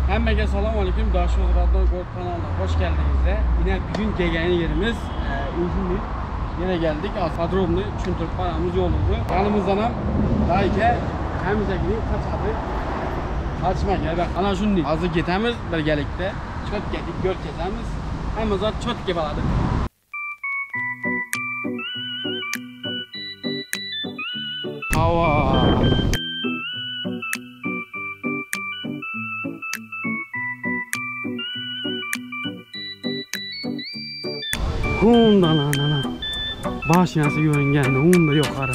Herkese selam aleyküm. Daşoz Radyo Gold kanalına hoş geldiniz. Yine bugün gegeni yerimiz İzmir. Yine geldik. Asfadromlu Çüntürk paramız yoluydu. Yanımızdan daha ki hemize gidip kaçadı. Açma gel bak. Ana şunu değil. Azı gitemiz birgelikte. Çöt gedik gör kesemiz. Hem zat çöt gibi aladık. Hava. Hundan ana. Başınası görüngendi. Hunda yukarı.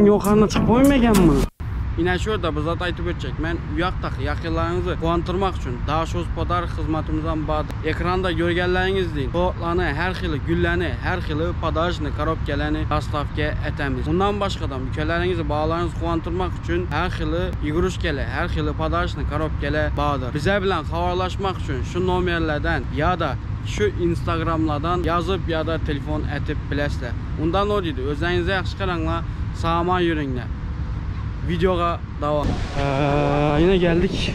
Yukarına çıkıp oymayan mı? Yine şurada biz zaten aytıp ötecek. Ben uyaktaki yakınlarınızı kuantırmak için Daşoz Podar hizmetimizden bağlı. Ekranda görgenleriniz deyin. Soğuklarını, her xili güllerini, her xili padajını, karopkeleni dastavke etemiz. Bundan başkadan ülkelerinizi, bağlarınızı kuantırmak için her xili igruşkele, her xili padajını, karopkele bağlıdır. Bize bilen haberleşmek için şu numarlardan ya da şu Instagramlardan yazıp ya da telefon etip bilesler. Ondan o dedi. Özlerinize yaxşı qaranlar. Sağma yürüyünler. Videoya devam. Yine geldik.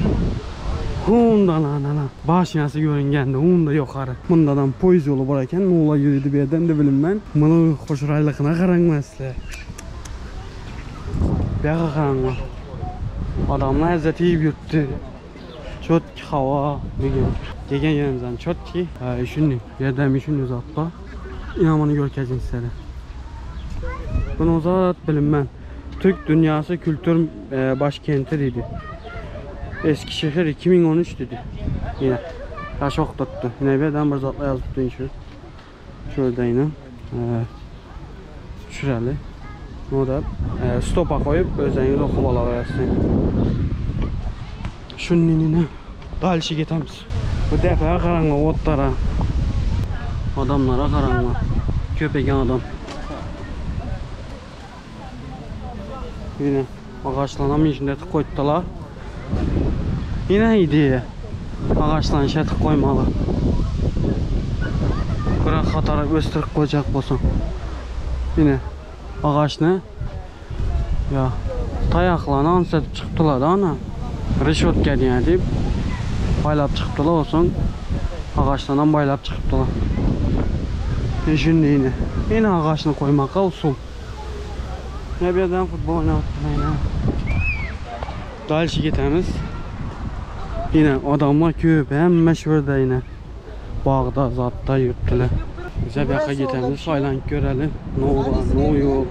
Hundan ana. Başınası görüngendi. Hunda yukarı. Bundan poyuz yolu barayken Muğla yürüdü bir yerden de bilin ben. Bunu hoşuraylıkına karanmazlar. Baka karanlar. Adamlar izzeti iyi yürüttü. Çok hava bugün. Gegen yerimizden çok ki. Şunu yerden şunu uzatma. İnanmanı görkezin sizlere. Bunu uzat bilin ben. Türk dünyası kültür başkentiydi. Eskişehir 2013 dedi. Yine. Yaş okuttu. Yine birden bir zatla yazıp deyin şu. Şöyle yine. Şurada. O da stopa koyup özleriniz okul alıversin. Şunun inine. Dalşı gitemiz. Bu defa karanlık otlara. Adamlara karanlık. Köpeken adam. Yine ağaçlanan içinde koydular. Yine iyi. Ağaçlan işe koymalı. Bırak hatara gösterip koyacak olsun. Yine ağaç ne? Ya tayaklarını ansatip çıktılar da ana. Rişot geldi deyip baylap çıktılar olsun. Ağaçlardan baylap çıktılar. Şimdi yine ağaçını koymak olsun. Ne birden futbol oynatmayın. Dalşı gitemiz. Yine adamlar köp hem meşhurda yine. Bağda zatta yürüttüler. Bize bir yaka gitemiz. Saylan görelim. Ne var ne yok.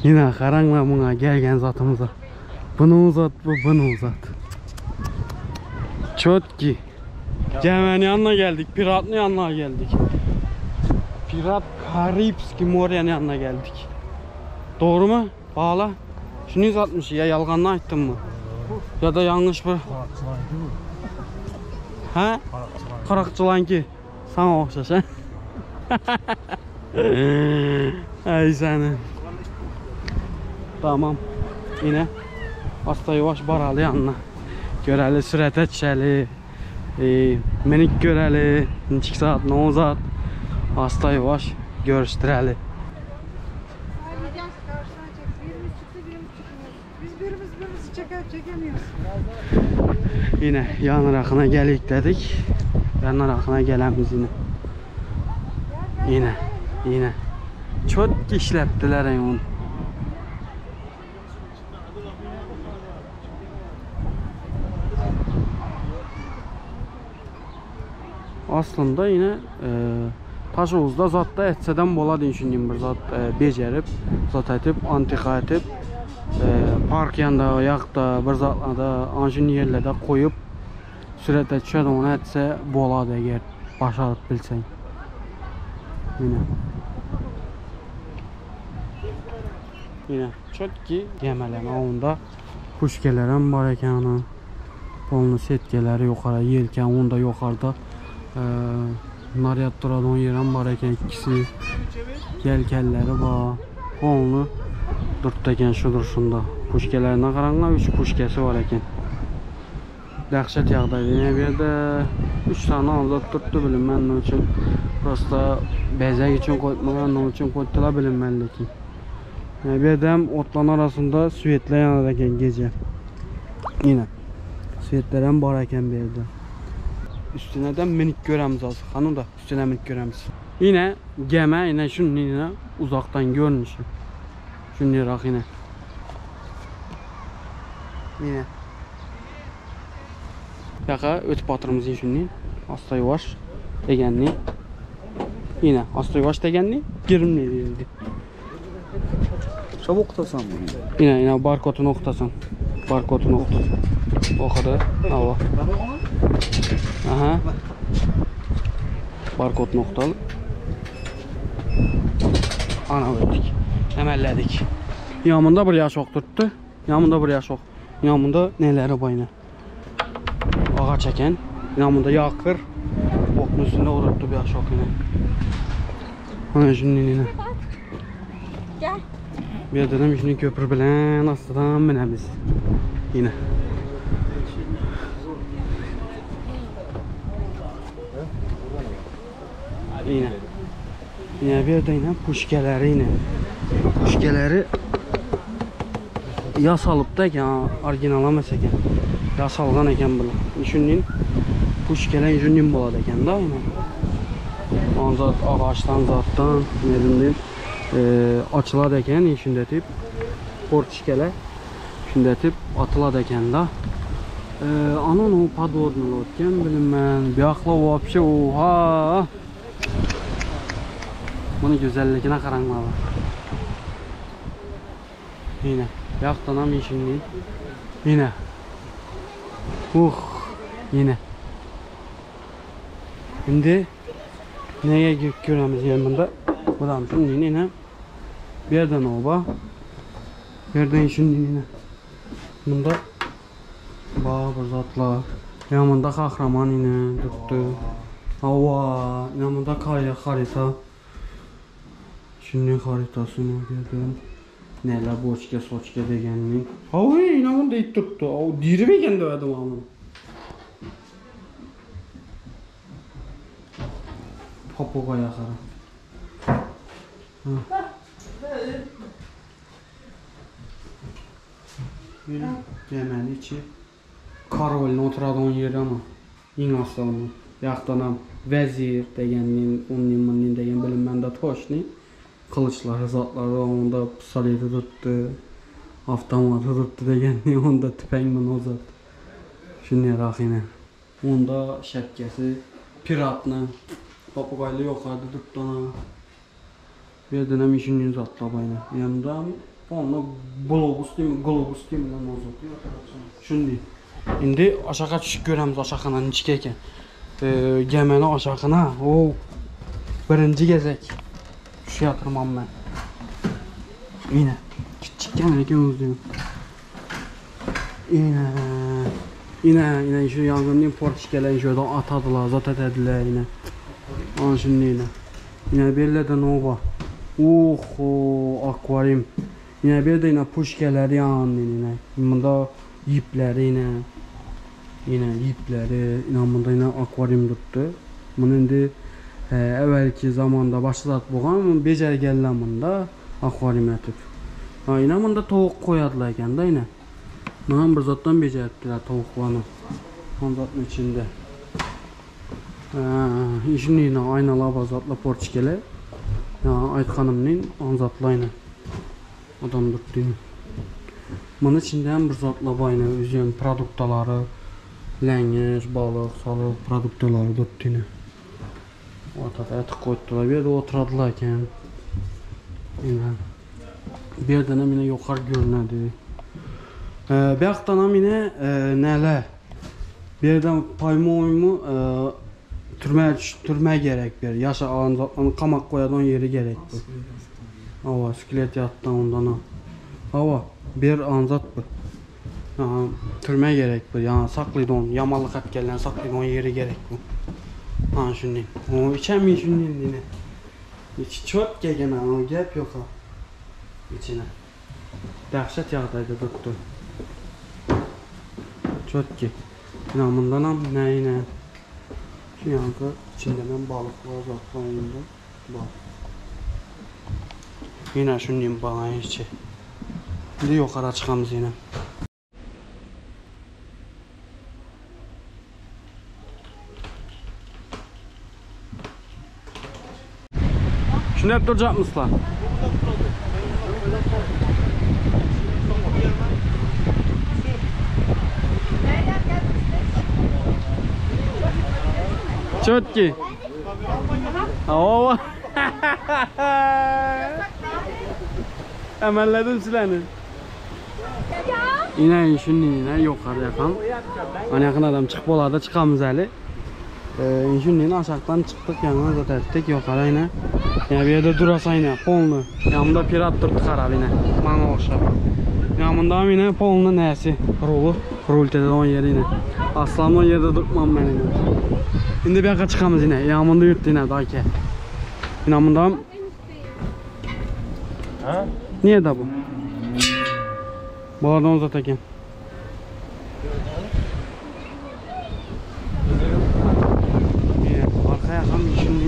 Yine karanlığa buna gelgen zatımıza. Bunu uzat bunu uzat. Çok ki. Cemen yanına geldik. Piratlı yanına geldik. Pirat Karibski Morya'nın yanına geldik. Doğru mu? Bağla. Şunu 160 ya yalganını ayttın mı? Ya da yanlış bir. Ha? Karakçılanki. Sana okşaş ha? Ay seni. Tamam. Yine hasta yavaş baralı yanına. Göreli sürete çeli. Minik göreli. 2 saat 10 saat. Hasta yavaş görüştüreli. Biz birimizi çekemiyoruz. Yine yan rakına gelik dedik. Yan rakına gelemiz yine. Çok işlettiler onu. Aslında yine Taşovuzda zatda etseden bola düşündüğüm bir zat becerip, zat etip, antika etip, park yanında, ayakta, bir zatlarda, anjin yerlerde koyup sürətə düşər, onu hədsə boladı əgər başarıb bilsən. Yine çok ki yemələr onda puşkələrin var ekanı, onun setkeləri yuxarı, yelkən onda yuxarıda naryad duran yerin var ekan, ikisi yelkəlləri var. Onu durtdakən şu duruşunda. Puşkələrinə qaranğa 3 puşkəsi var ekan. Dəhşət yağdaydı. Yəni bir də 3 tane azad tutdu bilinmən üçün. Prosta bəzək üçün qoymayan üçün qoydular bilinmənli ki. Yani bir də otların arasında süvetlər yanarkən gecə. Yine süvetlərən barəkən bir də. Üstünə də minik görəmiz az. Xanım da üstünə minik görəmiz. Yine gəmə, yine şunun yine uzaktan görünüşü. Şunun yıraq yine. Yine. Yaqa ötüb batırımızın şunun. Asta yavaş degənli. Yine asta yavaş degənli. Girimli deyildi. Çabuk oktasan bunu. Yine barkodunu oktasan. Barkodunu oktasan. O kadar. Hava. Aha. Barkod noktalı. Ana verdik. Emelledik. Yanımda buraya çok tuttu. Yanımda buraya çok. Yanımda neleri bayına. Ağa çeken. Yanımda yakır. Okun üstünde oturttu bir çok yine. Ana şimdi yine. Gel. Bir dedim şimdi köprü bilen aslında binemiz. Yine. Yine bir de yine puşkeleri yine. Puşkeleri yas alıp da eken, orijinal mesken. Yas algan eken bunu. Düşünün puşkeler düşünün boladı eken da yine. Anzat ağaçtan zattan nerimdin açıladı eken işindetip portişkeler işindetip atıladı eken da. Anın o padvodunu otken bilinmən bir akla vapşe oha. Bunun güzelliğine karanmalı. Yine yaktanam işini. Yine. Yine. Şimdi neye göremiz yanında? Buradan şimdi yine bir yerden oba. Bir yerden şimdi yine. Bunda bazı zatlar. Yanında kahraman yine tuttu. Hava. Yanında harita. Şimdi haritasını gördüm. Neler boçke soçke degenli. Havı inanın da it tuttu. O diri mi kendi verdim ama. Papuga yakara. Böyle Yemen içi. Karol'un oturadığın yeri ama. İnaslanı. Yaxtanam vəzir degenliğin, onun degen bilinmən də toşni. Kılıçları, zatları onda pistolet'i tuttu. Avtomatı tuttu degenliği onda tüfenglə o zat. Şimdi yaraq yine. Onda şəpkəsi piratlı. Papagaylı yukarıda tuttu ona. Bir dönem işinin zatla bayna. Yanında onunla globus değil mi? Globus değil mi lan o zat? Şimdi. İndi aşağı düşüb görəmiz aşağıdan içkəyken. Gəməni aşağına. O birinci gezək. Şu yatırmam ben. Yine. Küçük gəməni özlüyüm. Yine şu yangının portişkələrini şöyle atadılar, zat edədilər yine. Onun şimdi yine. Yine belli de nova. Akvaryum. Yine bir de yine puşkeleri yandı yine. Bunda ipleri yine. Yine ipleri. Bunda yine akvaryum tuttu. Bunun indi evvelki zamanda başladı buğan becərgəllər bunda akvaryum etib. Yine bunda tavuk koyadılar eken de yine. Bunun bir zatdan becəribdilər tavuklarını. Onun zatın içinde. Şimdi yine aynalar bazatla portişkeler. Ayt xanımın anzatla yine. Adam tuttu yine. Bunun içinde hem bir zatla bayna üzüm produktaları. Ləngiz, balık, salıq produktaları tuttu yine. Ortada eti koydular. Bir de oturadılar eken. Yine. Bir dönem yine yukarı görünədi. Bəxtanam yine nələr? Bir yerden payma oyumu türme gerek bir. Yaşa alanı kamak koyadığın yeri gerek bu. Hava skelet yattı ondan o. Hava bir anzat bu. Türme gerek bu. Yani saklıydı onu. Yamalı kat gelen saklıydı onun yeri gerek bu. Ha şimdi. O içemiyor şimdi yine. İç çöp gegen o gap yok ha. İçine. Dəhşət yağdaydı tuttu. Çöp ki. İnamından am nəyinə. Şu yankı içinde ben balıklar zatlayında. Bak. Yine şunun bana içi. Şimdi yukarı çıkamız yine. Şunu hep duracak mısın? Çok ki. Oo. Emelledim sileni. Yine şunun yukarı yakan. Hani yakın adam çıkıp olarda çıkamız hali. Şunun aşağıdan çıktık yanına zaten tek yukarı yine. Yani bir yerde durasa yine polnu. Yanımda pirat durdu karab yine. Bana okşap. Yanımda yine polnu neyse. Rolu. Rultede on yeri yine. Aslan o yerde durmam ben yine. Şimdi bir yaka çıkamız yine. Yanımda yurttu yine daha ki. Yanımda. Ha? Niye de bu? Bu adam zaten. Arkaya yakan şimdi.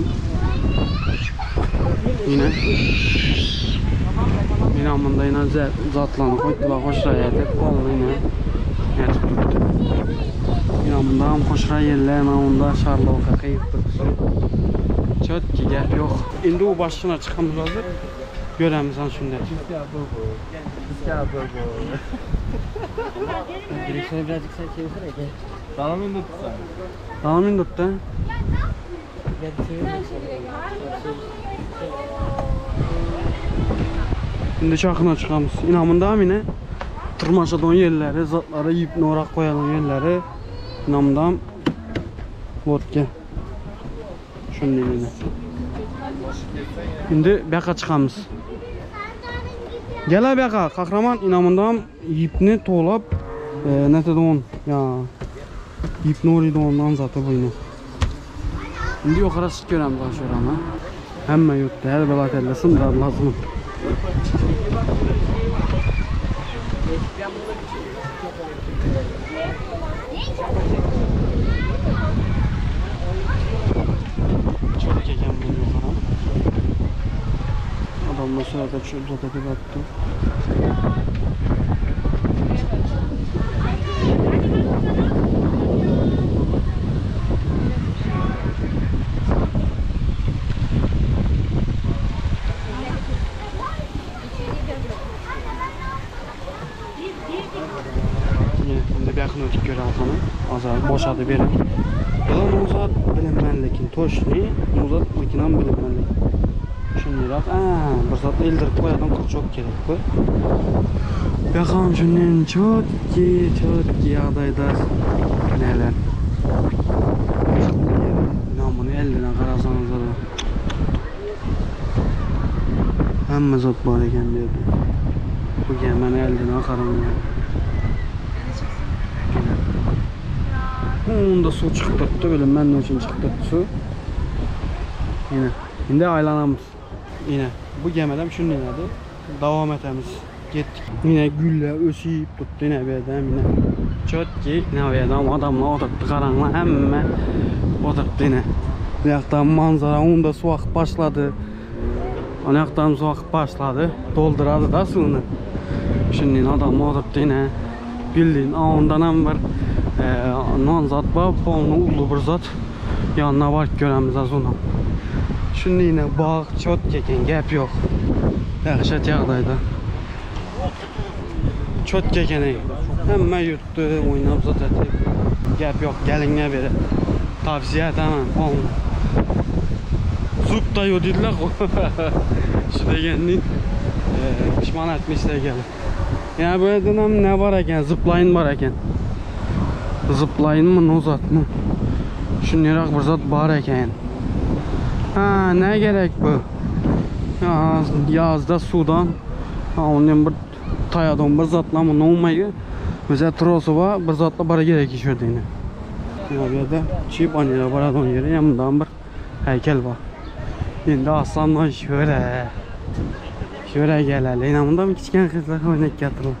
Yine amında yine zatlanı koydular hoşraya tek kolunu yine tuttu. Yine amında ham hoşra yerler amında şarlovka kayıptık su. Çöt ki gel yok. Şimdi o başına çıkamız hazır. Göremiz han şimdi. Direksiyonu birazcık sen çevirsene gel. Dalamin tuttu sen. Dalamin tuttu. Gel çevir. Şimdi çakına çıkamız. İnamında yine tırmaşadığın yerleri, zatları yiyip norak koyalım yerleri. İnamında vodka. Şunun yine. Şimdi beka çıkamız. Gel beka, kahraman inamında yipni to'lab netede on ya yipni oraydı ondan zaten buyunu. Şimdi yukarı çık göremiz aşağıma. Hemen yuttu, her belat ellesin da lazım. Çok keken bunu yukarı. Adamla sırada şu uzatı battı. Şimdi yakın ötük göre alkanı azar boşadı verin. Yalan uzat bilinmenlikin toşni uzat makinan bilinmenlik. Şimdi bak bir ildirip koyadan çok gerek bu. Bakalım şunun çok ki yağdayda neler. İnan bunu eline karasanız da. Hem zat var eken bir yerde. Bu gemen eline akarım ya. Onda su çıkıp tuttu böyle ben için çıktı su. Yine. Şimdi aylanamız. Yine bu gemeden şunun yine devam etemiz. Gittik. Yine gülle ösüyüp tuttu yine bir adam yine. Çok ki yine bir adam adamla oturttu karanla hemen oturttu yine. Ayaktan manzara onda su akıp başladı. Ayaktan su akıp başladı. Dolduradı da suyunu. Şimdi adamla oturttu yine. Bildiğin ondan hem var. Non zat var, polnu ulu bir zat. Yanına var göremiz az onu. Şimdi yine bağ çöt keken gap yok. Dəhşət yağdaydı. Çöt kekeni hemen yuttu, oynab zat etib. Gap yok, gelinə beri. Tavsiye edemem, polnu. Zup da yok dediler. Şu degenin pişman etmiş de gelir. Yani böyle dönem ne var eken, zıplayın var eken. Zıplayın mı, nozat mı? Şu nerak bir zat var eken. Ha, ne gerek bu? Yazda sudan. Ha, onun bir tayadan bir zatla mı ne olmayı? Mesela trosu var, bir zatla bara gerek iş ödeyini. Ya bir de çip anıyla baradan yere yanımdan bir heykel var. Şimdi aslanla şöyle gelelim. Yanımda mı küçükken kızlar oynak yatırım.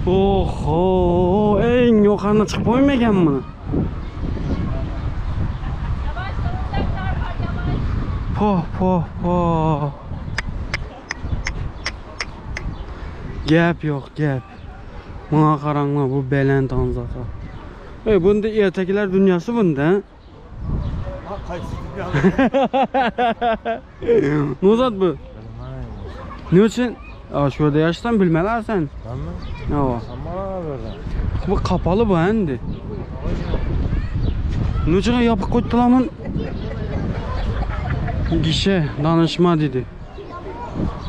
Oho, en yukarına çıkıp oynayan mı? Po. Gap yok, gap. Buna karanlığa bu belen tanzata. Bunda ertekiler dünyası bunda. Ne uzat bu? Ne için? Şurada yaştan bilmeler sen. Tamam. Ya. Ama böyle. Bu kapalı bu endi. Ne için yapıp koydulamın? Gişe danışma dedi.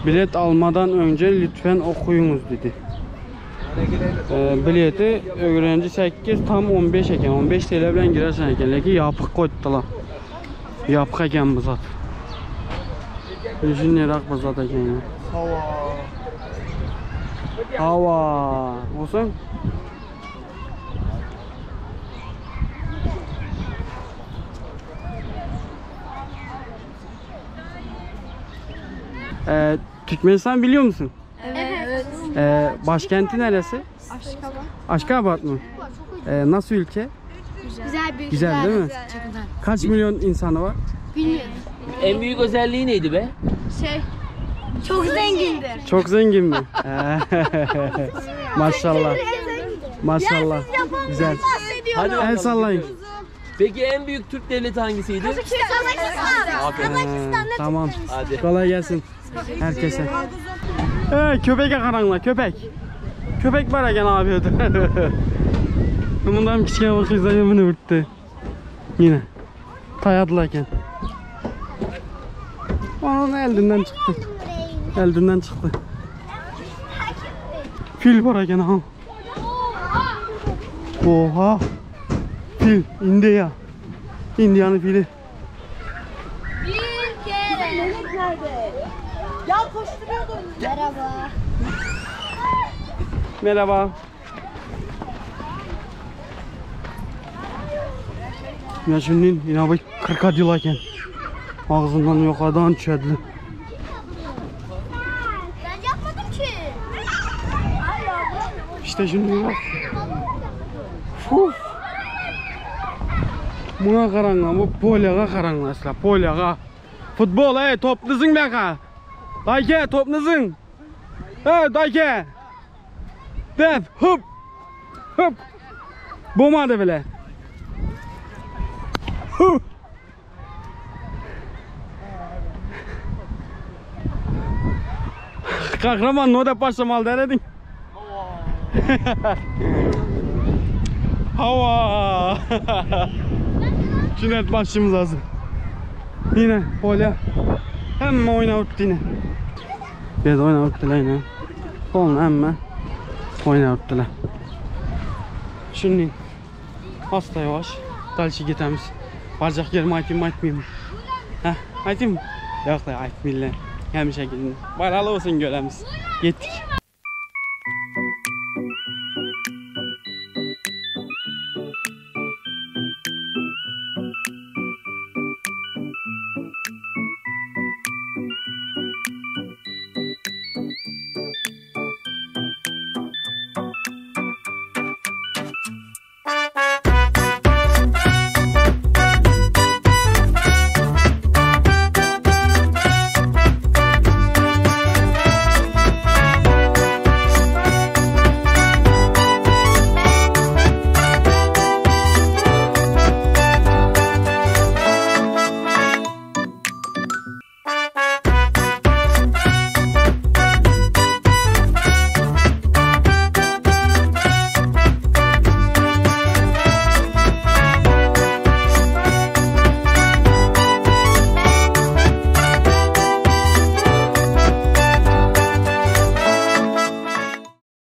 Bilet almadan önce lütfen okuyunuz dedi. Bileti öğrenci 8 tam 15 eken 15 TL bilen girersen eken leki yapıp koydular. Yapık eken bu zat. Düşün nerak bu zat eken ya. Hava olsun. Türkmenistan biliyor musun? Evet. Başkenti neresi? Aşkabat. Aşkabat mı? Nasıl ülke? Güzel bir Güzel değil mi? Kaç milyon insanı var? Bilmiyorum. En büyük özelliği neydi be? Çok zengindir. Çok zengin mi? Maşallah. Maşallah. Güzel. Hadi El bakalım. sallayın. Peki en büyük Türk devleti hangisiydi? Kazakistan. Tamam. Hadi. Kolay gelsin herkese. Köpek karanla köpek. Köpek var eken abi. Bundan küçükken bakıyorsa yemini vurdu. Yine. Tayadılarken. Onun elinden çıktı. Elinden çıktı. Fil var eken ha. Oha. Fil. India. India'nın fili. Bir kere. Ya koşturuyordum. Merhaba. Merhaba. Ya şimdi yine bu 40 yılaken ağzından yukarıdan düşerdi. Ben yapmadım ki. İşte şimdi bak. Uf. Buna karanlığa, bu polyağa karanlığa asla, polyağa. Futbol, topnuzun baka. Dayke, topnuzun. Dayke. Def, hop. Hop. Bomadı bile. Huh. Kahraman ne da başlamal deredin. Hava. Şimdi başımız hazır. Yine polya. Hem oynayıp yine. Bir de oynayıp yine. Kolunu hem oynayıp yine. Şimdi hasta yavaş. Dalşı gitemiz. Varacak yerimi aytmayayım mı? Aytayım mı? Yok da aytmayayım. Hem şekilde. Baralı olsun göremiz. Gittik.